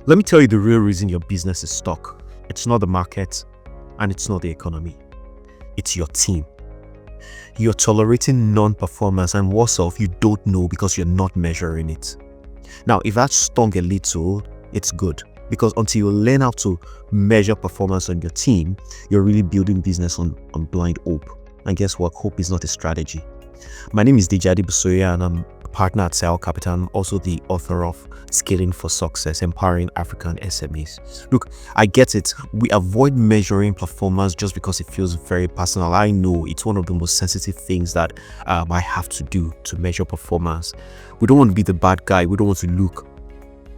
Let me tell you the real reason your business is stuck. It's not the market and it's not the economy. It's your team. You're tolerating non-performance, and worse off, you don't know because you're not measuring it. Now, if that stung a little, it's good, because until you learn how to measure performance on your team, you're really building business on blind hope. And guess what? Hope is not a strategy. My name is Dijadi Busoya, and I'm a partner at Sal Capital. I'm also the author of Scaling for Success, Empowering African SMEs. Look, I get it. We avoid measuring performance just because it feels very personal. I know it's one of the most sensitive things that I have to do to measure performance. We don't want to be the bad guy. We don't want to look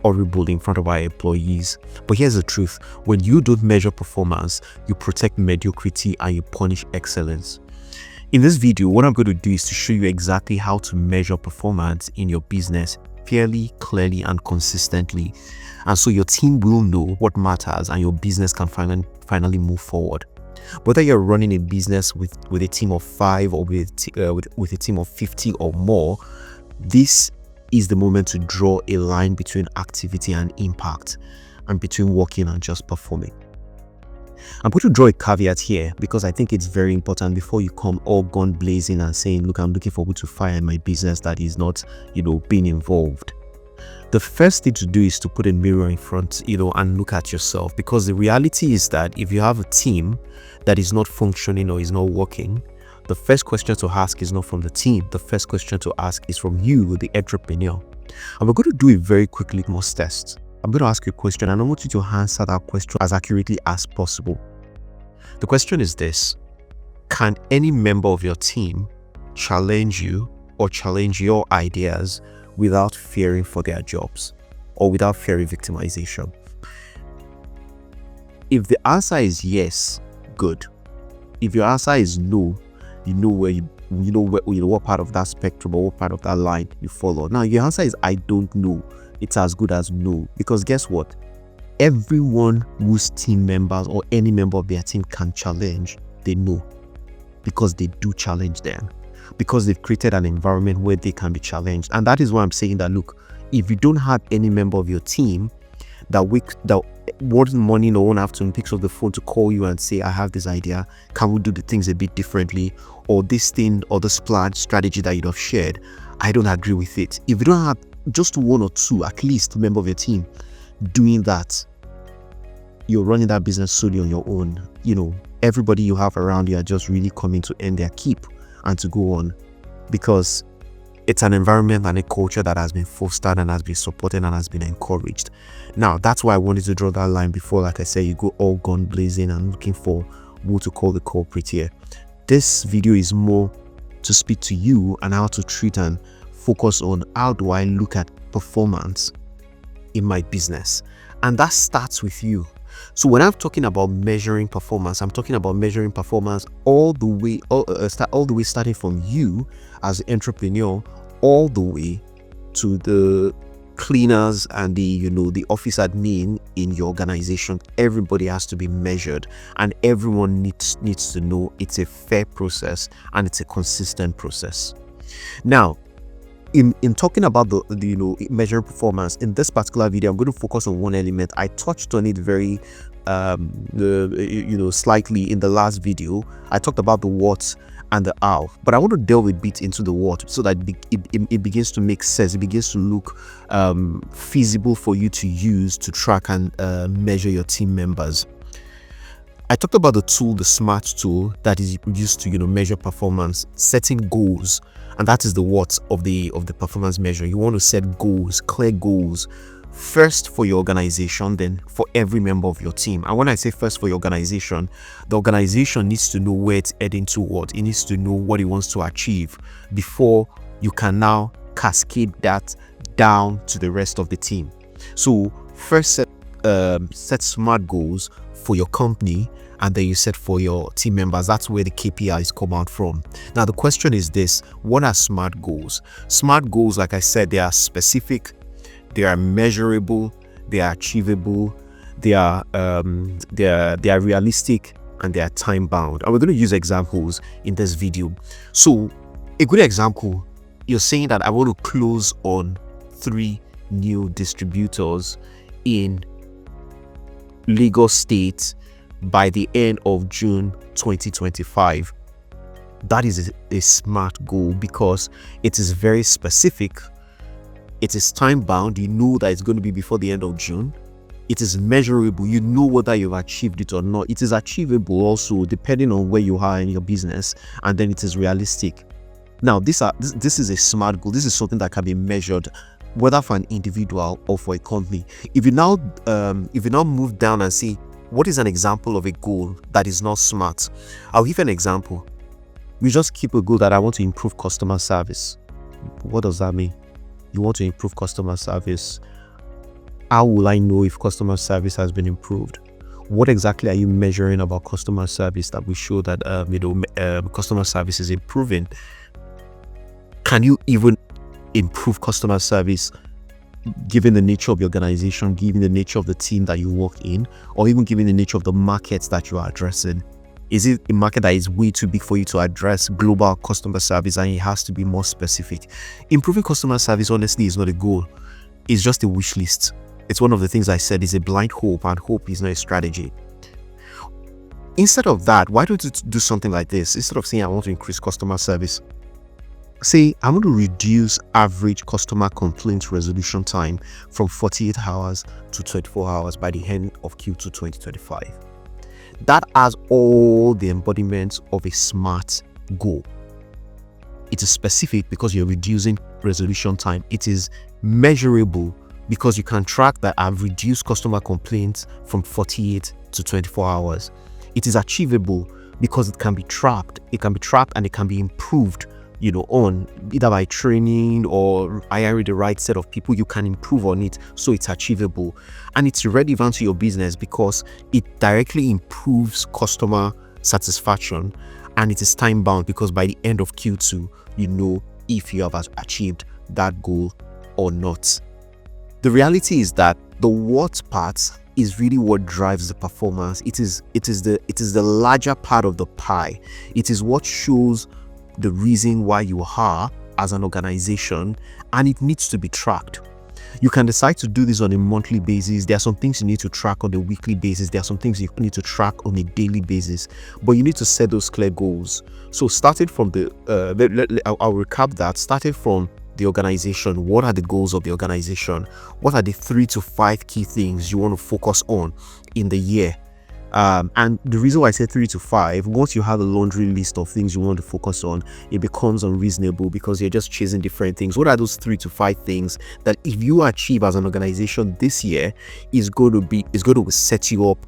horrible in front of our employees. But here's the truth. When you don't measure performance, you protect mediocrity and you punish excellence. In this video, what I'm going to do is to show you exactly how to measure performance in your business fairly, clearly, and consistently. And so your team will know what matters and your business can finally move forward. Whether you're running a business with a team of 5 or with a team of 50 or more, this is the moment to draw a line between activity and impact, and between working and just performing. I'm going to draw a caveat here because I think it's very important before you come all gun blazing and saying, look, I'm looking forward to fire in my business that is not, being involved. The first thing to do is to put a mirror in front, and look at yourself, because the reality is that if you have a team that is not functioning or is not working, the first question to ask is not from the team. The first question to ask is from you, the entrepreneur. And we're going to do a very quick litmus test. I'm going to ask you a question, and I want you to answer that question as accurately as possible. The question is this: can any member of your team challenge you or challenge your ideas without fearing for their jobs or without fearing victimization? If the answer is yes, good. If your answer is no, you know what part of that spectrum or what part of that line you follow. Now, your answer is I don't know. It's as good as no, because guess what? Everyone whose team members or any member of their team can challenge, they know, because they do challenge them, because they've created an environment where they can be challenged. And that is why I'm saying that, look, if you don't have any member of your team that one morning or one afternoon picks up the phone to call you and say, I have this idea, can we do the things a bit differently, or this thing or this plan strategy that you'd have shared, I don't agree with it. If you don't have just one or two, at least, member of your team doing that, you're running that business solely on your own. Everybody you have around you are just really coming to end their keep and to go on, because it's an environment and a culture that has been fostered and has been supported and has been encouraged. Now, that's why I wanted to draw that line before, like I said, you go all gun blazing and looking for who to call the culprit here. This video is more to speak to you and how to treat and focus on how do I look at performance in my business. And that starts with you. So when I'm talking about measuring performance, I'm talking about measuring performance all the way starting from you as an entrepreneur, all the way to the cleaners and the office admin in your organization. Everybody has to be measured, and everyone needs to know it's a fair process and it's a consistent process. Now, in talking about the measuring performance in this particular video, I'm going to focus on one element. I touched on it very slightly in the last video. I talked about the what and the how, but I want to delve a bit into the what so that it begins to make sense. It begins to look feasible for you to use to track and measure your team members. I talked about the SMART tool that is used to measure performance, setting goals, and that is the what of the performance measure. You want to set goals, clear goals, first for your organization, then for every member of your team. And when I say first for your organization, the organization needs to know where it's heading toward. It needs to know what it wants to achieve before you can now cascade that down to the rest of the team. So first set SMART goals for your company, and then you set for your team members. That's where the KPIs come out from. Now, the question is this: what are SMART goals? SMART goals, like I said, they are specific, they are measurable, they are achievable, they are realistic, and they are time bound. And we're going to use examples in this video. So a good example, you're saying that I want to close on 3 new distributors in Lagos State by the end of June 2025. That is a smart goal because it is very specific. It is time bound. You know that it's going to be before the end of June. It is measurable. You know whether you've achieved it or not. It is achievable also depending on where you are in your business, and then it is realistic. Now, this is a smart goal. This is something that can be measured, whether for an individual or for a company. If you now move down and see what is an example of a goal that is not smart, I'll give an example. We just keep a goal that I want to improve customer service. What does that mean? You want to improve customer service. How will I know if customer service has been improved? What exactly are you measuring about customer service that will show that customer service is improving? Can you even improve customer service given the nature of the organization, given the nature of the team that you work in, or even given the nature of the markets that you are addressing? Is it a market that is way too big for you to address global customer service and it has to be more specific? Improving customer service, honestly, is not a goal. It's just a wish list. It's one of the things I said is a blind hope, and hope is not a strategy. Instead of that, why don't you do something like this? Instead of saying, I want to increase customer service, say, I want to reduce average customer complaint resolution time from 48 hours to 24 hours by the end of Q2 2025. That has all the embodiments of a smart goal. It is specific because you're reducing resolution time. It is measurable because you can track that I've reduced customer complaints from 48 to 24 hours. It is achievable because it can be tracked. It can be tracked and it can be improved, on either by training or hiring the right set of people. You can improve on it, so it's achievable. And it's relevant to your business because it directly improves customer satisfaction, and it is time bound because by the end of Q2, you know if you have achieved that goal or not. The reality is that the what part is really what drives the performance. It is the larger part of the pie. It is what shows the reason why you are as an organization, and it needs to be tracked. You can decide to do this on a monthly basis. There are some things you need to track on a weekly basis. There are some things you need to track on a daily basis, but you need to set those clear goals. So starting from I'll recap that. Starting from the organization, what are the goals of the organization? What are the 3 to 5 key things you want to focus on in the year? And the reason why I say 3 to 5, once you have a laundry list of things you want to focus on, it becomes unreasonable because you're just chasing different things. What are those 3 to 5 things that if you achieve as an organization this year is going to set you up,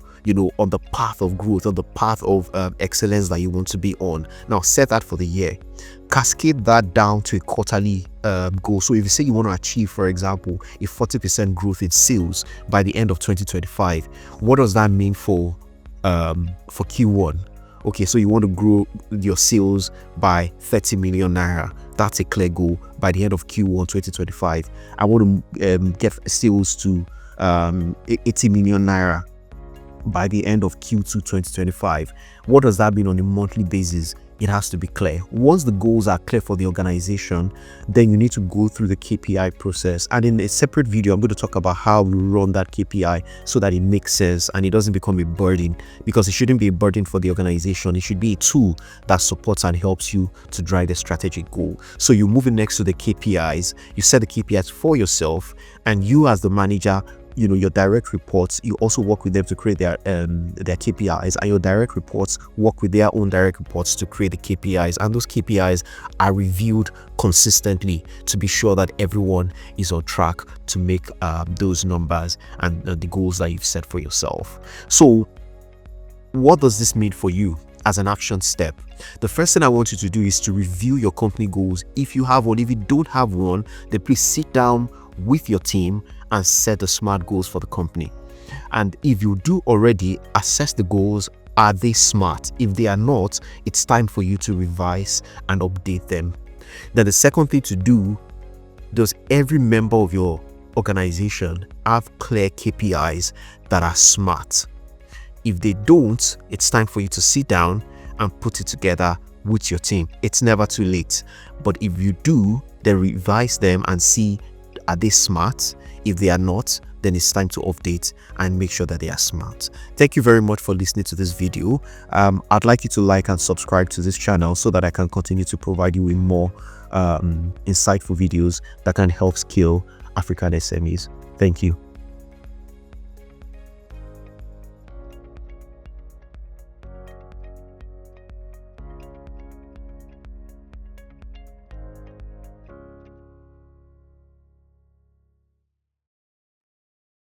on the path of growth, on the path of excellence that you want to be on? Now set that for the year. Cascade that down to a quarterly goal. So if you say you want to achieve, for example, a 40% growth in sales by the end of 2025, what does that mean for Q1? Okay, so you want to grow your sales by 30 million naira. That's a clear goal by the end of Q1 2025. I want to get sales to 80 million naira by the end of Q2 2025. What does that mean on a monthly basis? It has to be clear. Once the goals are clear for the organization, then you need to go through the KPI process. And in a separate video, I'm going to talk about how we run that KPI so that it makes sense and it doesn't become a burden, because it shouldn't be a burden for the organization. It should be a tool that supports and helps you to drive the strategic goal. So you move in next to the KPIs, you set the KPIs for yourself, and you as the manager, your direct reports, you also work with them to create their KPIs, and your direct reports work with their own direct reports to create the KPIs, and those KPIs are reviewed consistently to be sure that everyone is on track to make those numbers and the goals that you've set for yourself. So what does this mean for you as an action step? The first thing I want you to do is to review your company goals. If you have one, if you don't have one, then please sit down with your team and set the SMART goals for the company. And if you do already, assess the goals. Are they SMART? If they are not, it's time for you to revise and update them. Then the second thing to do, does every member of your organization have clear KPIs that are SMART? If they don't, it's time for you to sit down and put it together with your team. It's never too late. But if you do, then revise them and see, are they SMART? If they are not, then it's time to update and make sure that they are smart. Thank you very much for listening to this video. I'd like you to like and subscribe to this channel so that I can continue to provide you with more insightful videos that can help scale African SMEs. Thank you.